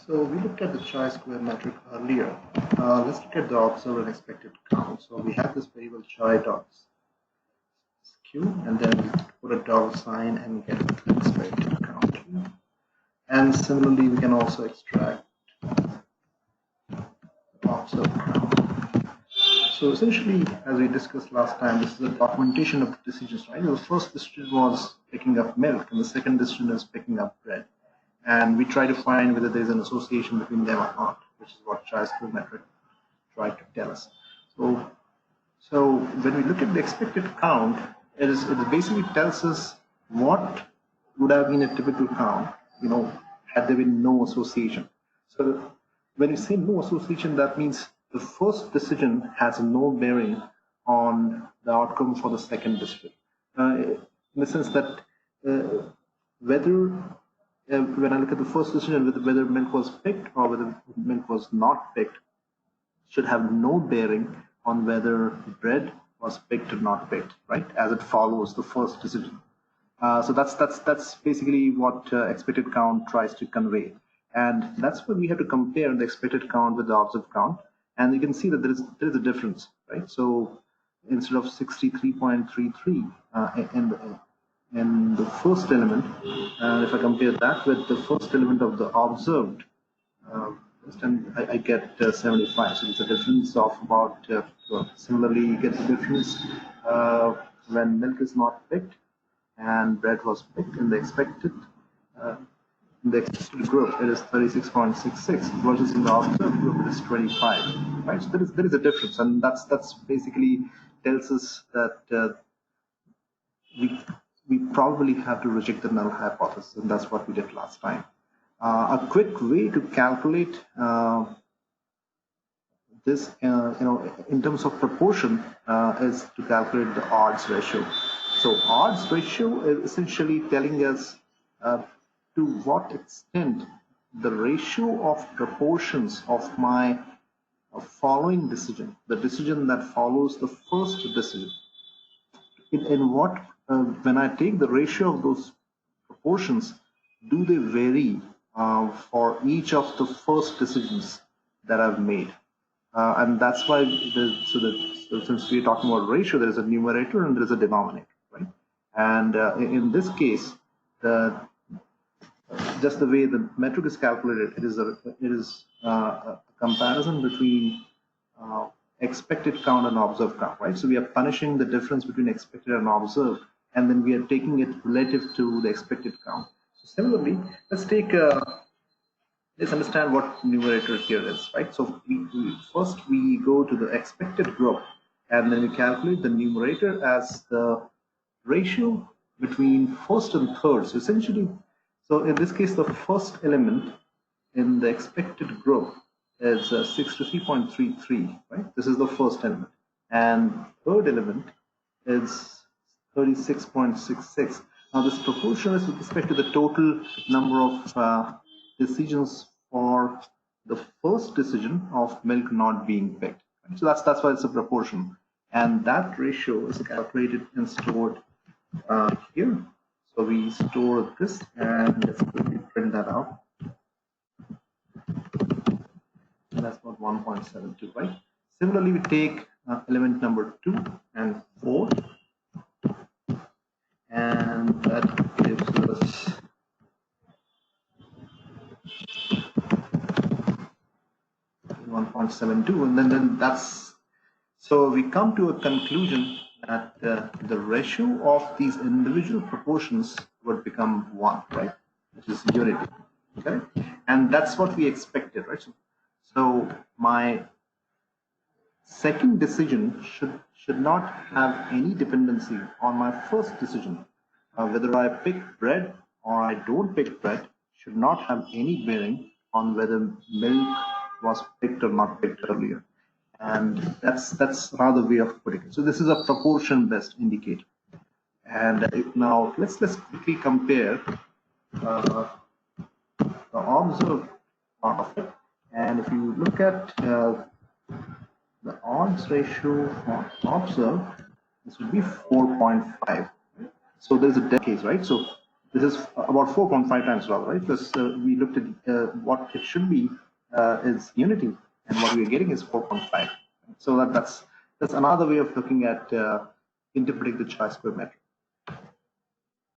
So we looked at the chi-square metric earlier. Let's look at the observed and expected count. So we have this variable chi.sq, and then we put a dollar sign and get the expected count here. And similarly, we can also extract the observed count. So essentially, as we discussed last time, this is a documentation of the decisions, right? The first decision was picking up milk, and the second decision is picking up bread. And we try to find whether there is an association between them or not, which is what chi-square metric tried to tell us. So when we look at the expected count, it basically tells us what would have been a typical count, had there been no association. So when you say no association, that means the first decision has no bearing on the outcome for the second decision. In the sense that when I look at the first decision, whether milk was picked or whether milk was not picked, should have no bearing on whether bread was picked or not picked, right? As it follows the first decision. So that's basically what expected count tries to convey, and that's where we have to compare the expected count with the observed count, and you can see that there is a difference, right? So instead of 63.33 in the first element, if I compare that with the first element of the observed, and I get 75. So it's a difference of about, similarly, you get the difference when milk is not picked and bread was picked in the expected group. It is 36.66 versus in the observed group it is 25. Right, so there is a difference, and that's basically tells us that we probably have to reject the null hypothesis, and that's what we did last time. A quick way to calculate this, in terms of proportion, is to calculate the odds ratio. So odds ratio is essentially telling us to what extent the ratio of proportions of my following decision, the decision that follows the first decision, in what when I take the ratio of those proportions, do they vary for each of the first decisions that I've made? And that's why since we're talking about ratio, there is a numerator and there is a denominator, right? And in this case, just the way the metric is calculated, it is a comparison between expected count and observed count, right? So we are punishing the difference between expected and observed, and then we are taking it relative to the expected count. So similarly, let's understand what numerator here is, right? So first we go to the expected group, and then we calculate the numerator as the ratio between first and third. So essentially, so in this case, the first element in the expected group is 63.33, right? This is the first element, and third element is 36.66. Now this proportion is with respect to the total number of decisions for the first decision of milk not being picked. Right? So that's why it's a proportion, and that ratio is calculated and stored here. So we store this, and let's quickly print that out. And that's about 1.72, right? Similarly, we take element number 2 and 4, and that gives us 1.72, and then that's, so we come to a conclusion that the ratio of these individual proportions would become 1, right? Which is unity, okay? And that's what we expected, right? So my second decision should not have any dependency on my first decision. Whether I pick bread or I don't pick bread should not have any bearing on whether milk was picked or not picked earlier. And that's another way of putting it. So this is a proportion-based indicator. And now let's quickly compare the observed part of it. And if you look at the odds ratio observed, this would be 4.5. So there's a dead case, right? So this is about 4.5 times rather, right? Because we looked at what it should be is unity, and what we're getting is 4.5. So that's another way of looking at interpreting the chi-square metric.